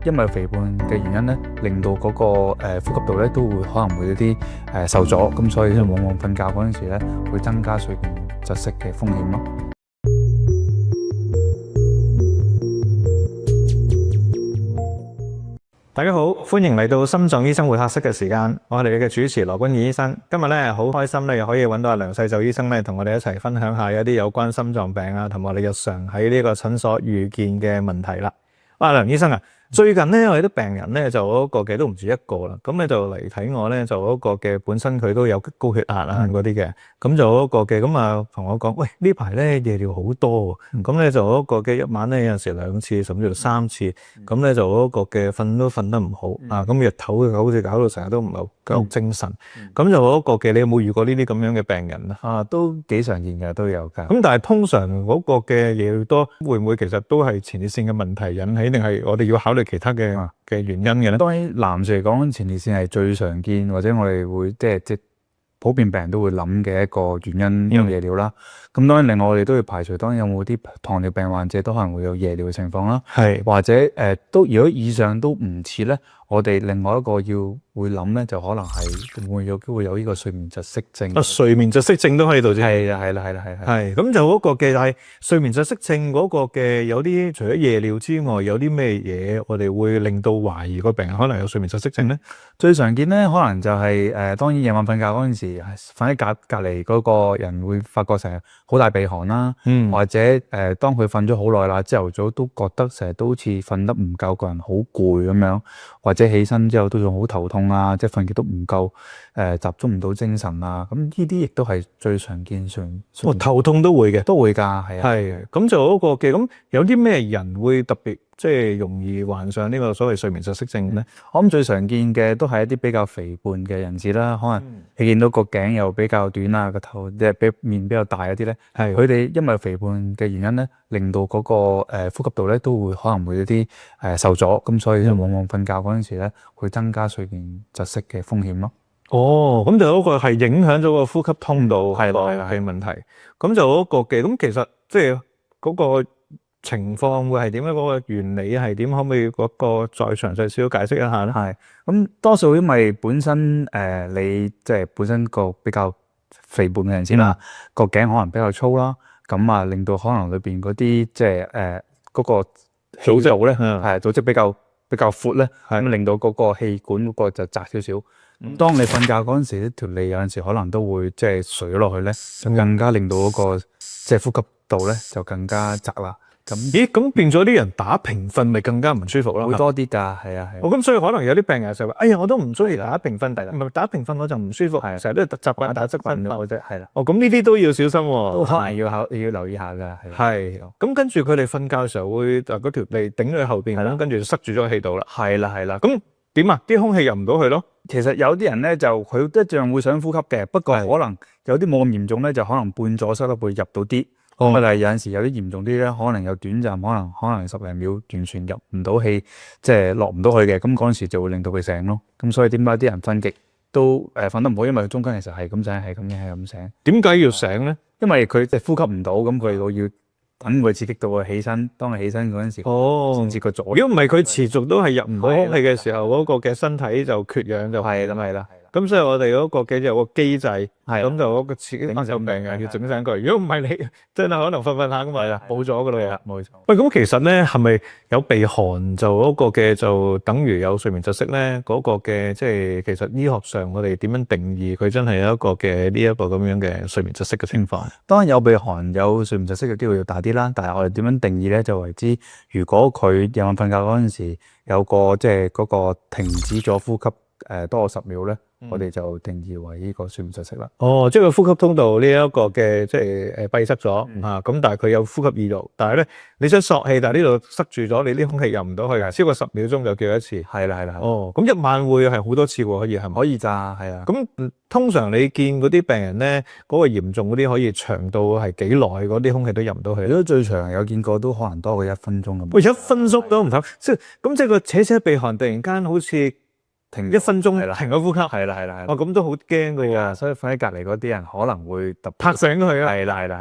因為肥胖嘅原因咧，令到嗰個呼吸道咧都會可能會有啲受阻，咁所以咧往往瞓覺嗰陣時咧會增加睡眠窒息嘅風險咯。大家好，歡迎嚟到心臟醫生會客室嘅時間，我係你嘅主持羅君儀醫生。今日咧好開心咧，又可以揾到阿梁世就醫生咧，同我哋一齊分享下一啲有關心臟病啊，同埋我哋日常喺呢個診所遇見嘅問題啦。哇，梁醫生啊！最近咧，我哋啲病人咧就嗰個嘅都唔止一個啦，咁咧就嚟睇我咧，就嗰個嘅本身佢都有高血壓啊嗰啲嘅，咁就嗰個嘅咁啊同我講，喂呢排咧夜尿好多喎，咁咧就嗰個嘅一晚咧有陣時2次甚至乎3次，咁咧就嗰個嘅瞓都瞓得唔好啊，咁日頭好似搞到成日都唔係夠精神，咁就嗰個嘅你有冇遇過呢啲咁樣嘅病人啊？都幾常見嘅，都有㗎。咁但係通常嗰個嘅夜尿多會唔會其實都係前列腺嘅問題引起，定係我哋要考慮其他嘅原因嘅咧？當然男士嚟講，前列腺係最常見，或者我哋會即係普遍病人都會諗嘅一個原因，因為夜尿啦。咁當然另外我哋都要排除，當然有冇啲糖尿病患者都可能會有夜尿嘅情況啦。係或者都如果以上都唔似咧，我哋另外一個會諗咧，就可能係會有機會有呢個睡眠窒息症。睡眠窒息症都可以導致。係啦。係咁就嗰個嘅，但係睡眠窒息症嗰個嘅有啲除咗夜尿之外，有啲咩嘢我哋會令到懷疑個病人可能有睡眠窒息症咧？最常見咧，可能就係當然夜晚瞓覺嗰陣時，瞓喺隔離嗰個人會發覺成日好大鼻鼾啦，或者當佢瞓咗好耐啦，朝頭早都覺得成日都好似瞓得唔夠，個人好攰咁樣，或者起身之後都仲好頭痛啊，即係瞓極都唔夠集中唔到精神啊，咁呢啲亦都係最常見上。頭痛都會嘅，都會㗎，係啊。係咁就嗰個嘅，咁有啲咩人會特別即係容易患上呢個所謂睡眠窒息症咧？我諗最常見嘅都係一啲比較肥胖嘅人士啦，可能你見到個頸又比較短啊，個頭即係比面比較大嗰啲咧，係佢哋因為肥胖嘅原因咧，令到嗰個呼吸道咧都會可能會有啲受阻，咁所以咧往往瞓覺嗰陣時咧會增加睡眠窒息嘅風險咯。哦，咁就嗰個係影響咗個呼吸通道係問題，咁就嗰個嘅，咁其實即係嗰個情況會係點咧？嗰個原理係點？可唔可以嗰個再詳細少少解釋一下咧？係，咁多數因為本身你即係本身個比較肥胖嘅人先啦，個頸可能比較粗啦，咁啊令到可能裏邊嗰啲即係嗰個組織咧係組織比較闊咧，咁令到嗰個氣管嗰個就窄少少。當你瞓覺嗰陣時，呢條脷有陣時可能都會即係垂咗落去咧，就更加令到嗰個即係呼吸道咧就更加窄啦。咁變咗啲人打平瞓咪更加唔舒服咯？會多啲㗎，係啊。咁所以可能有啲病人就話：哎呀，我都唔中意打平瞓，唔係打平瞓我就唔舒服，成日都習慣打側瞓嘅啫，係啦。咁呢啲都要小心喎，都可能要留意下㗎，係。咁跟住佢哋瞓覺嘅時候會嗰條脷頂喺後邊，咁跟住塞住咗氣道啦。係啦。咁點啊？啲空氣入唔到去咯。其實有啲人咧就佢一樣會想呼吸嘅，不過可能有啲冇咁嚴重咧，就可能半阻塞得會入到啲。但係有陣時有啲嚴重啲咧，可能有短暫，可能10零秒完全入唔到氣，即係落唔到去嘅。咁嗰陣時就會令到佢醒咯。咁所以點解啲人瞓極都瞓得唔好？因為佢中間其實係咁醒，係咁醒。點解要醒咧？因為佢即係呼吸唔到，咁佢要等佢刺激到佢起身。當佢起身嗰陣時，先至個阻。如果唔係佢持續都係入唔到空氣嘅時候，嗰個嘅身體就缺氧就係啦。咁所以我哋嗰個嘅有個機制，咁就嗰個刺激有病人要整醒佢。如果唔係你真係可能瞓下咁咪冇咗噶啦。冇錯。喂，咁其實咧係咪有鼻鼾就嗰個嘅就等於有睡眠窒息咧？嗰個嘅即係其實醫學上我哋點樣定義佢真係有一個嘅呢一個咁樣嘅睡眠窒息嘅情況？當然有鼻鼾有睡眠窒息嘅機會要大啲啦，但係我哋點樣定義咧就為之，如果佢夜晚瞓覺嗰陣時有個即係嗰個停止咗呼吸多過10秒咧。我哋就定義為呢個睡眠窒息啦。即係個呼吸通道呢一個嘅即係閉塞咗咁但係佢有呼吸意欲，但係咧你想索氣，但係呢度塞住咗，你啲空氣入唔到去嘅，超過10秒鐘就叫一次。係啦。咁一晚會係好多次喎，可以係咪？可以咋，係啊。咁通常你見嗰啲病人咧，嗰個嚴重嗰啲可以長到係幾耐？嗰啲空氣都入唔到去。如果最長有見過都可能多過1分鐘咁。喂，1分鐘都唔得，即係個扯鼻鼾突然間好似停1分鐘，停咗呼吸。係啦。咁都好驚噶喎，所以瞓喺隔離嗰啲人可能會拍醒佢啊。係啦。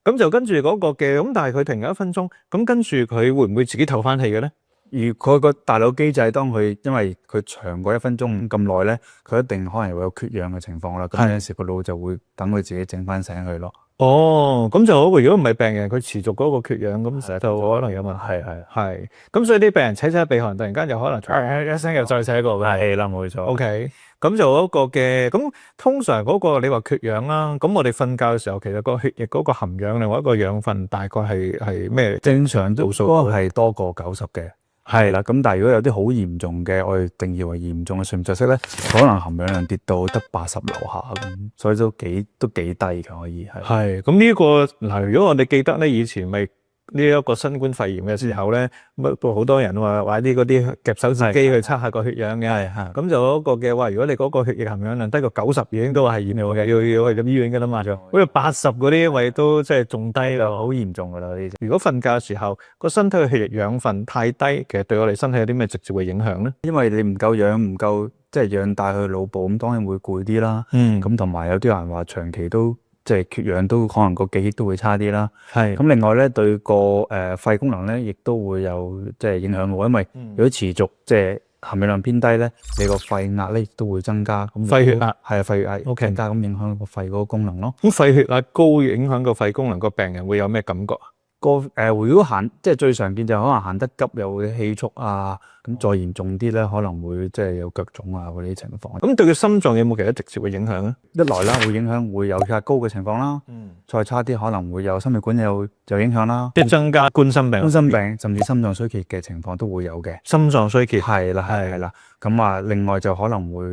咁就跟住嗰個嘅，咁但係佢停咗1分鐘，咁跟住佢會唔會自己唞翻氣嘅咧？佢個大腦機制，當佢因為佢長過1分鐘咁耐咧，佢一定可能會有缺氧嘅情況啦。咁有陣時個腦就會等佢自己整翻醒佢咯。哦，咁就好喎。如果唔係病人，佢持續嗰個缺氧，咁成日就可能有問題。係。咁所以啲病人扯鼻鼾，突然間就可能一聲又再扯過嘅。係啦，冇錯。OK。咁就嗰個嘅，咁通常嗰個你話缺氧啦，咁我哋瞓覺嘅時候，其實個血液嗰個含氧量或者個養分大概係咩？正常都係多過90嘅。係啦，咁但係如果有啲好嚴重嘅，我哋定義為嚴重嘅睡眠窒息咧，可能含氧量跌到得80樓下咁，所以都幾低嘅可以係。係，咁呢個嗱，如果我哋記得咧，以前咪呢一個新冠肺炎嘅時候咧，乜好多人話啲嗰啲夾手指機去測下個血氧嘅，係咁就嗰個嘅話，如果你嗰個血液含氧量低過90，已經都係嚴重嘅，要去入醫院㗎啦嘛。好似80嗰啲位都即係仲低就好嚴重㗎啦呢啲。如果瞓覺嘅時候個身體嘅血液養分太低，其實對我哋身體有啲咩直接嘅影響咧？因為你唔夠氧，唔夠即係氧帶去腦部，咁當然會攰啲啦。咁同埋有啲人話長期都即係缺氧，都可能個記憶都會差啲啦。係咁，另外咧對個肺功能咧，亦都會有即係影響喎。因為如果持續即係含氧量偏低咧，你個肺壓咧亦都會增加。咁肺血壓係啊，肺血壓增加，咁影響個肺嗰個功能咯。咁肺血壓高影響個肺功能，個病人會有咩感覺啊？如果行即係最常見就可能行得急又會氣促啊，咁再嚴重啲咧可能會即係有腳腫啊嗰啲情況。咁對佢心臟有冇其他直接嘅影響咧？一來啦會影響會有血壓高嘅情況啦，再差啲可能會有心血管有影響啦，即係增加冠心病、甚至心臟衰竭嘅情況都會有嘅。心臟衰竭係啦。咁啊，另外就可能會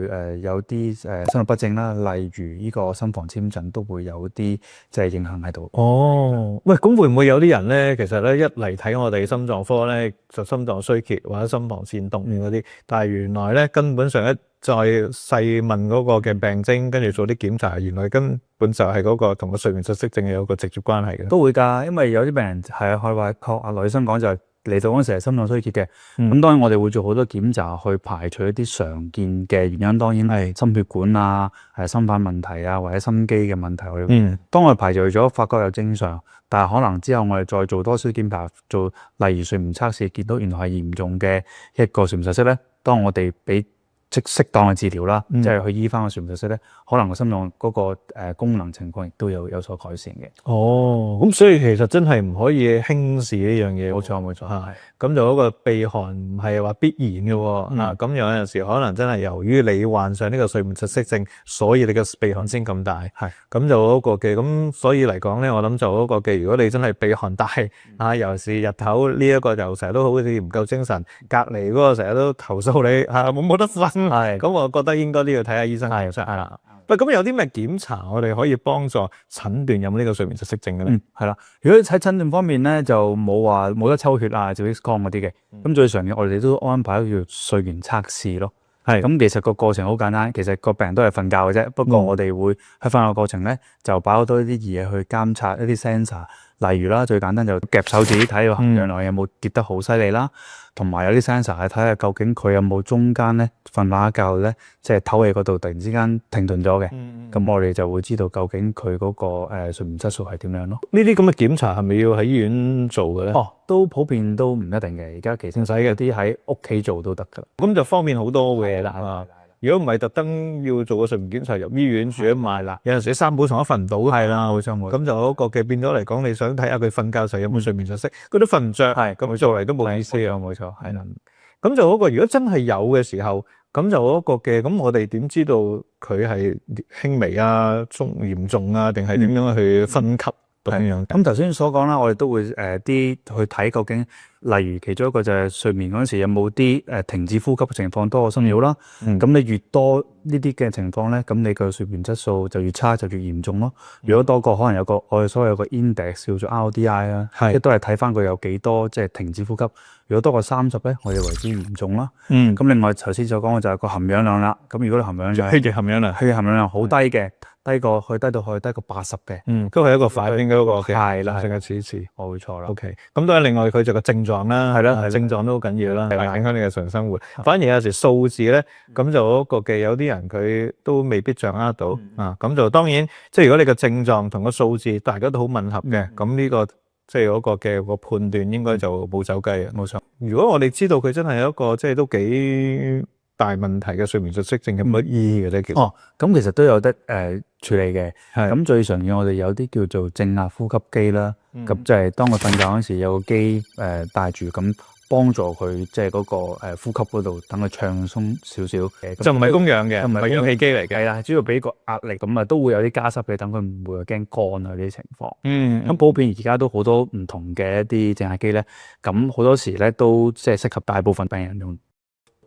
有啲心律不正啦，例如呢個心房纖震都會有啲即係影響喺度。哦，喂，咁會唔會有啲人咧，其實咧一嚟睇我哋心臟科咧，就心臟衰竭或者心房顫動嗰啲，但係原來咧根本上一再細問嗰個嘅病徵，跟住做啲檢查，原來根本就係嗰個同個睡眠窒息症有個直接關係嘅。都會㗎，因為有啲病人係可以話確阿羅醫生講就係嚟到嗰陣時係心臟衰竭嘅。咁當然我哋會做好多檢查去排除一啲常見嘅原因，當然係心血管啊、心瓣問題啊或者心肌嘅問題。當我哋排除咗，發覺有正常，但係可能之後我哋再做多少檢查，做例如睡眠測試，見到原來係嚴重嘅一個睡眠窒息咧，當我哋俾即適當嘅治療啦，即係去醫翻個睡眠窒息咧，可能個心臟嗰個功能情況亦都有所改善嘅。哦，咁所以其實真係唔可以輕視呢樣嘢。冇錯，係。咁就嗰個鼻鼾唔係話必然嘅喎。咁有陣時可能真係由於你患上呢個睡眠窒息症，所以你嘅鼻鼾先咁大。係。咁就嗰個嘅，咁所以嚟講咧，我諗就嗰個嘅，如果你真係鼻鼾大，尤其是日頭呢一個就成日都好似唔夠精神，隔離嗰個成日都投訴你冇得瞓。係，咁我覺得應該都要睇下醫生。係啦。喂，咁有啲咩檢查我哋可以幫助診斷有冇呢個睡眠窒息症嘅咧？係啦，如果喺診斷方面咧，就冇得抽血啊、照 X 光嗰啲嘅。咁最常嘅我哋都安排叫睡眠測試咯。係，咁其實個過程好簡單，其實個病人都係瞓覺嘅啫。不過我哋會喺瞓覺過程咧，就擺好多啲嘢去監察一啲 sensor。例如啦，最簡單就夾手指睇個含氧量有冇跌得好犀利啦，同埋有啲 sensor 係睇下究竟佢有冇中間咧瞓下覺咧，即係唞氣嗰度突然之間停頓咗嘅。咁我哋就會知道究竟佢嗰個睡眠質素係點樣咯。呢啲咁嘅檢查係咪要喺醫院做嘅咧？都普遍都唔一定嘅，而家其實使有啲喺屋企做都得㗎。咁就方便好多嘅啦。如果唔係特登要做個睡眠檢查入醫院住一晚啦，有陣時三寶床都瞓唔到。係啦，冇錯。咁就嗰個嘅變咗嚟講，你想睇下佢瞓覺時候有冇睡眠窒息，佢都瞓唔着。係，咁做嚟都冇意思啊，冇錯。係啦。咁就嗰個如果真係有嘅時候，咁就嗰個嘅，咁我哋點知道佢係輕微啊、嚴重啊，定係點樣去分級咁樣？咁頭先所講啦，我哋都會啲去睇究竟。例如其中一個就係睡眠嗰陣時有冇啲停止呼吸嘅情況多過心擾啦。咁你越多呢啲嘅情況咧，咁你個睡眠質素就越差，就越嚴重咯。如果多過可能有個我哋所謂有個 index 叫做 RDI 啦，即都係睇翻佢有幾多即係停止呼吸。如果多過30咧，我哋為之嚴重啦。咁另外頭先所講嘅就係個含氧量啦。咁如果你含氧量血液含氧量好低嘅，低到去低過80嘅，都係一個反應嗰個嘅。係啦，成日似，冇錯啦。OK， 咁都係另外佢就個症狀啦，係啦，症狀都好緊要啦，影響你嘅日常生活。反而有時數字咧，咁就嗰個嘅有啲人佢都未必掌握到啊。咁就當然，即係如果你嘅症狀同個數字大家都好吻合嘅，咁呢個即係嗰個嘅個判斷應該就冇走雞啊。冇錯。如果我哋知道佢真係一個即係都幾大問題嘅睡眠窒息症，有乜醫嘅咧？其實咁其實都有得處理嘅。係咁最常見我哋有啲叫做正壓呼吸機啦。咁即係當佢瞓覺嗰時有個機帶住，咁幫助佢即係嗰個呼吸嗰度，等佢暢鬆少少。就唔係供氧嘅，唔係氧氣機嚟嘅。係啦，主要俾個壓力，咁啊都會有啲加濕嘅，等佢唔會驚乾啊呢啲情況。咁普遍而家都好多唔同嘅一啲正壓機咧，咁好多時咧都即係適合大部分病人用。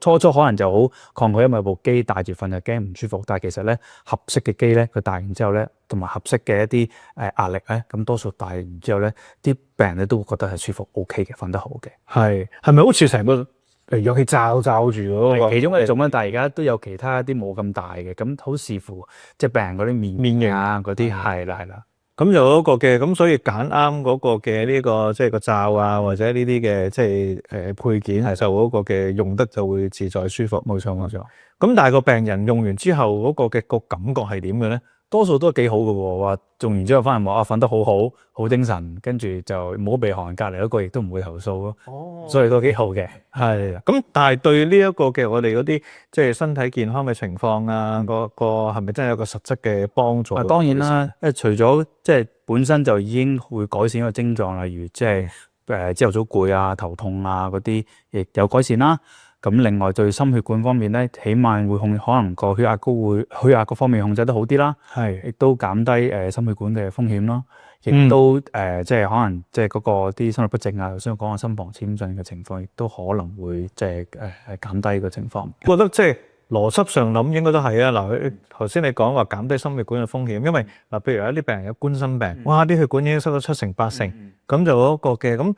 初可能就好抗拒，因為部機戴住瞓就驚唔舒服。但係其實咧，合適嘅機咧，佢戴完之後咧，同埋合適嘅一啲壓力咧，咁多數戴完之後咧，啲病人咧都會覺得係舒服 OK 嘅，瞓得好嘅。係咪好似成個氧氣罩住嗰個？其中一種啦，但係而家都有其他一啲冇咁大嘅，咁好視乎即係病人嗰啲面型啊嗰啲，係啦。咁就嗰個嘅，咁所以揀啱嗰個嘅呢個即係個罩啊，或者呢啲嘅即係配件，就嗰個嘅用得就會自在舒服。冇錯。咁但係個病人用完之後嗰個嘅個感覺係點嘅咧？多數都幾好嘅喎，話用完之後翻嚟話瞓得好好，好精神，跟住就冇鼻鼾，隔離嗰個亦都唔會投訴咯。所以都幾好嘅。係。咁但係對呢一個嘅我哋嗰啲即係身體健康嘅情況啊，個係咪真係有個實質嘅幫助？當然啦，除咗即係本身就已經會改善個症狀，例如即係朝頭早攰啊、頭痛啊嗰啲，亦有改善啦。咁另外對心血管方面咧，起碼會可能個血壓各方面控制得好啲啦，亦都減低心血管嘅風險咯，亦都即係可能即係嗰個啲心律不正啊，頭先我講嘅心房纖進嘅情況，亦都可能會即係減低個情況。覺得即係邏輯上諗應該都係啊。嗱，頭先你講話減低心血管嘅風險，因為嗱，譬如有啲病人有冠心病，哇，啲血管已經塞到7成8成，咁就嗰個嘅咁。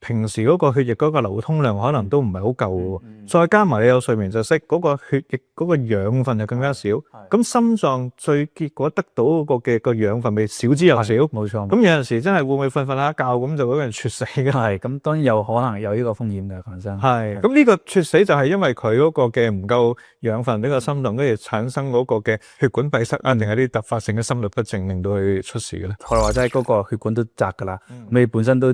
平時嗰個血液嗰個流通量可能都唔係好夠喎，再加埋你有睡眠窒息，嗰個血液嗰個養分就更加少。咁心臟最結果得到嗰個嘅個養分咪少之又少。冇錯。咁有陣時真係會唔會瞓下覺咁就嗰個人猝死嘅？係。咁當然有可能有呢個風險嘅發生。係。咁呢個猝死就係因為佢嗰個嘅唔夠養分，呢個心臟跟住產生嗰個嘅血管閉塞啊，定係啲突發性嘅心律不正令到佢出事嘅咧？我話齋嗰個血管都窄㗎啦，你本身都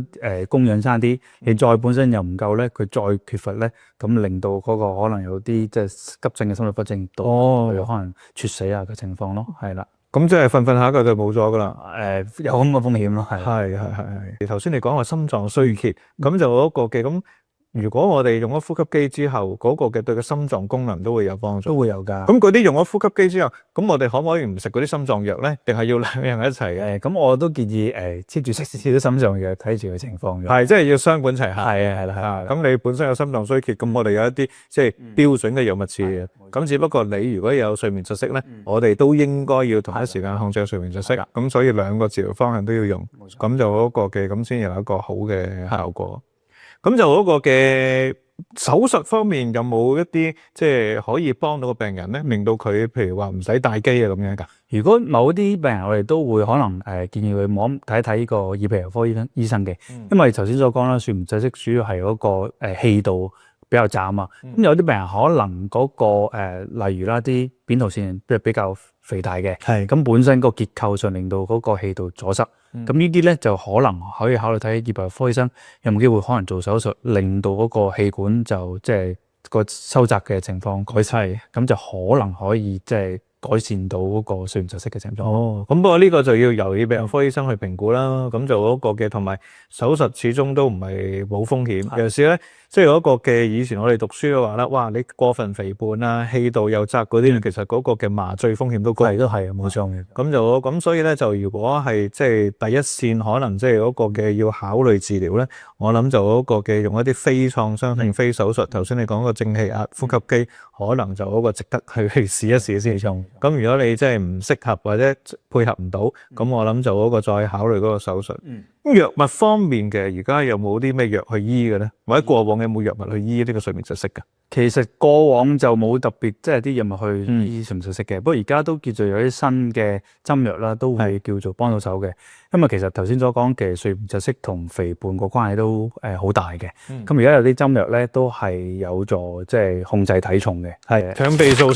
供氧差啲。你再本身又唔夠咧，佢再缺乏咧，咁令到嗰個可能有啲即係急症嘅心律不正到，佢可能猝死啊嘅情況咯，係啦。咁即係瞓下覺就冇咗噶啦。有咁嘅風險咯，係。頭先你講話心臟衰竭，咁就嗰個嘅咁。如果我哋用咗呼吸機之後，嗰個嘅對個心臟功能都會有幫助，都會有㗎。咁嗰啲用咗呼吸機之後，咁我哋可唔可以唔食嗰啲心臟藥咧？定係要兩樣一齊嘅？咁我都建議貼住食啲心臟藥，睇住個情況嘅。係，即係要雙管齊下。係啦。咁你本身有心臟衰竭，咁我哋有一啲即係標準嘅藥物治療。咁只不過你如果有睡眠窒息咧，我哋都應該要同一時間控制睡眠窒息。咁所以兩個治療方向都要用，咁就嗰個嘅咁先有一個好嘅效果。咁就嗰個嘅手術方面有冇一啲即係可以幫到個病人咧，令到佢譬如話唔使戴機啊咁樣㗎？如果某啲病人我哋都會可能建議佢睇一睇呢個耳鼻喉科醫生嘅，因為頭先所講啦，睡眠窒息主要係嗰個氣道比較窄啊嘛。咁有啲病人可能嗰個例如啦啲扁桃腺比較肥大嘅，咁本身個結構上令到嗰個氣道阻塞。咁呢啲咧就可能可以考慮睇耳鼻喉科醫生有冇機會可能做手術，令到嗰個氣管就即係個收窄嘅情況改善，咁就可能可以即係改善到嗰個睡眠窒息嘅症狀。咁不過呢個就要由耳鼻喉科醫生去評估啦。咁就嗰個嘅同埋手術始終都唔係冇風險。尤其是咧，即係嗰個嘅以前我哋讀書嘅話咧，哇！你過分肥胖啊、氣道又窄嗰啲，其實嗰個嘅麻醉風險都高。都係冇錯嘅。咁所以咧，就如果係即係第一線，可能即係嗰個嘅要考慮治療咧，我諗就嗰個嘅用一啲非創傷性非手術。頭先你講個正氣壓呼吸機，可能就嗰個值得去試一試先用。咁如果你真係唔適合或者配合唔到，咁我諗就嗰個再考慮嗰個手術。藥物方面嘅，而家有冇啲咩藥去醫嘅咧？或者過往有冇藥物去醫呢個睡眠窒息㗎？其實過往就冇特別即係啲藥物去醫睡眠窒息嘅，不過而家都叫做有啲新嘅針藥啦，都會叫做幫到手嘅。因為其實頭先所講嘅睡眠窒息同肥胖個關係都好大嘅。咁而家有啲針藥咧都係有助即係控制體重嘅，係腸泌素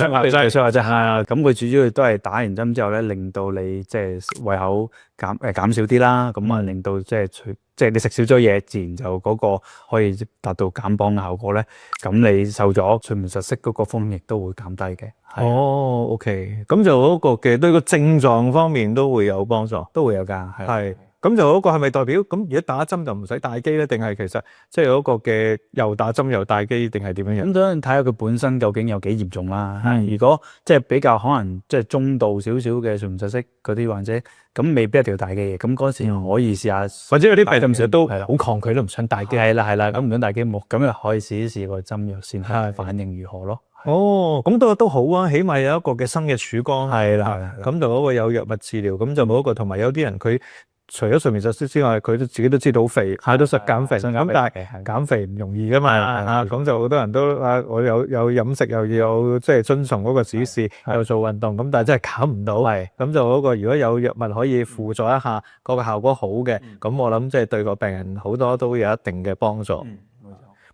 或者係咁佢主要都係打完針之後咧，令到你即係胃口減少啲啦，咁令到即係你食少咗嘢，自然就嗰個可以達到減磅嘅效果咧。咁你瘦咗，睡眠窒息嗰個風險亦都會減低嘅。哦，OK，咁就嗰個嘅對個症狀方面都會有幫助，都會有㗎，係。咁就嗰個係咪代表咁如果打針就唔使戴機咧？定係其實即係嗰個嘅又打針又戴機，定係點樣樣？咁當然睇下佢本身究竟有幾嚴重啦。如果即係比較可能即係中度少少嘅睡眠窒息嗰啲患者，咁未必一定要戴機嘅。咁嗰時可以試下，或者有啲病人其實都好抗拒，都唔想戴機。係啦，咁唔想戴機冇，咁又可以試一試個針藥先，反應如何咯？哦，咁都好啊，起碼有一個嘅新嘅曙光。係啦，咁就嗰個有藥物治療，咁就冇一個同埋有啲人佢。除咗睡眠窒息之外，佢都自己都知道好肥，都想減肥。咁但係減肥唔容易噶嘛，咁就好多人都我有飲食又要即係遵從嗰個指示，又做運動，咁但係真係減唔到。咁就嗰個如果有藥物可以輔助一下，嗰個效果好嘅，咁我諗即係對個病人好多都有一定嘅幫助。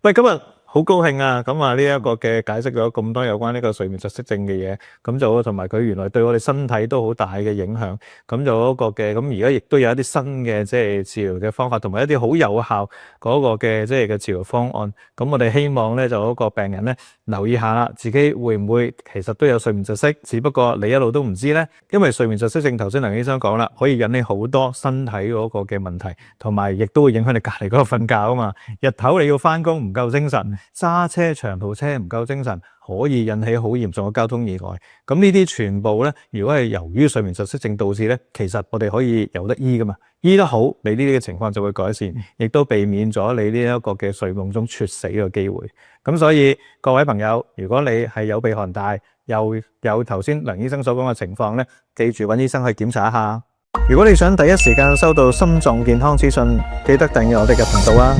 喂，今日好高興啊！咁啊，呢一個嘅解釋咗咁多有關呢個睡眠窒息症嘅嘢，咁就同埋佢原來對我哋身體都好大嘅影響。咁就嗰個嘅，咁而家亦都有一啲新嘅即係治療嘅方法，同埋一啲好有效嗰個嘅即係嘅治療方案。咁我哋希望咧就嗰個病人咧留意下啦，自己會唔會其實都有睡眠窒息，只不過你一路都唔知咧。因為睡眠窒息症頭先梁醫生講啦，可以引起好多身體嗰個嘅問題，同埋亦都會影響你隔離嗰個瞓覺啊嘛。日頭你要返工唔夠精神。揸車長途車唔夠精神，可以引起好嚴重嘅交通意外。咁呢啲全部咧，如果係由於睡眠窒息症導致咧，其實我哋可以有得醫噶嘛。醫得好，你呢啲嘅情況就會改善，亦都避免咗你呢一個嘅睡夢中猝死嘅機會。咁所以各位朋友，如果你係有鼻鼾大，又有頭先梁醫生所講嘅情況咧，記住揾醫生去檢查一下。如果你想第一時間收到心臟健康資訊，記得訂閱我哋嘅頻道啊！